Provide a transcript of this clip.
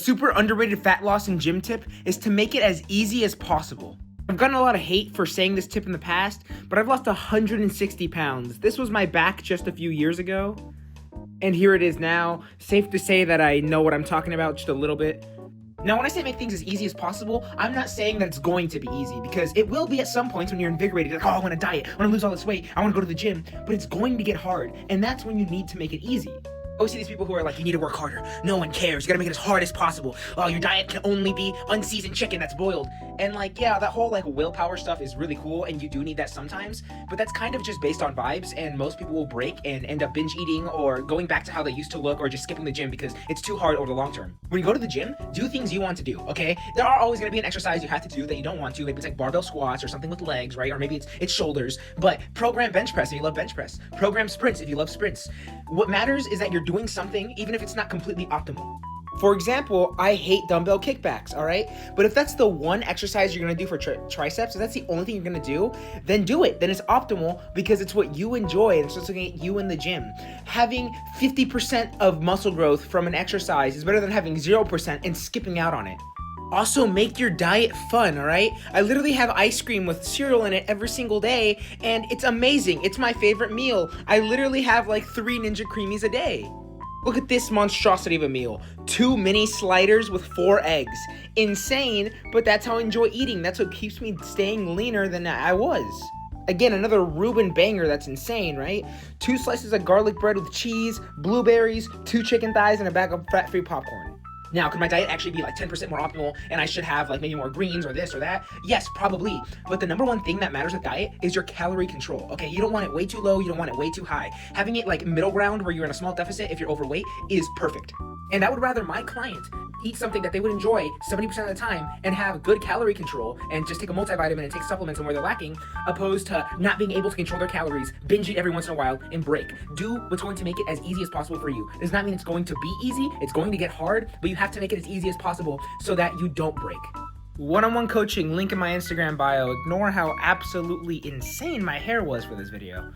super underrated fat loss and gym tip is to make it as easy as possible. I've gotten a lot of hate for saying this tip in the past, but I've lost 160 pounds. This was my back just a few years ago, and here it is now. Safe to say that I know what I'm talking about just a little bit. Now, when I say make things as easy as possible, I'm not saying that it's going to be easy, because it will be at some points when you're invigorated, like, oh, I want to diet, I want to lose all this weight, I want to go to the gym, but it's going to get hard, and that's when you need to make it easy. I always see these people who are like, you need to work harder. No one cares. You gotta make it as hard as possible. Oh, your diet can only be unseasoned chicken that's boiled. And like, yeah, that whole like willpower stuff is really cool, and you do need that sometimes, but that's kind of just based on vibes, and most people will break and end up binge eating or going back to how they used to look, or just skipping the gym because it's too hard over the long term. When you go to the gym, do things you want to do, okay? There are always gonna be an exercise you have to do that you don't want to. Maybe it's like barbell squats or something with legs, right? Or maybe it's shoulders, but program bench press if you love bench press. Program sprints if you love sprints. What matters is that you're doing something, even if it's not completely optimal. For example, I hate dumbbell kickbacks, all right? But if that's the one exercise you're gonna do for triceps, if that's the only thing you're gonna do, then do it. Then it's optimal because it's what you enjoy and it's what's gonna get you in the gym. Having 50% of muscle growth from an exercise is better than having 0% and skipping out on it. Also, make your diet fun, all right? I literally have ice cream with cereal in it every single day, and it's amazing. It's my favorite meal. I literally have like 3 Ninja Creamies a day. Look at this monstrosity of a meal. 2 mini sliders with 4 eggs. Insane, but that's how I enjoy eating. That's what keeps me staying leaner than I was. Again, another Reuben banger that's insane, right? 2 slices of garlic bread with cheese, blueberries, 2 chicken thighs, and a bag of fat-free popcorn. Now, could my diet actually be like 10% more optimal and I should have like maybe more greens or this or that? Yes, probably. But the number one thing that matters with diet is your calorie control, okay? You don't want it way too low, you don't want it way too high. Having it like middle ground where you're in a small deficit if you're overweight is perfect. And I would rather my client eat something that they would enjoy 70% of the time and have good calorie control and just take a multivitamin and take supplements and where they're lacking, opposed to not being able to control their calories, binge eat every once in a while, and break. Do what's going to make it as easy as possible for you. It does not mean it's going to be easy, it's going to get hard, but you have to make it as easy as possible so that you don't break. One-on-one coaching, link in my Instagram bio. Ignore how absolutely insane my hair was for this video.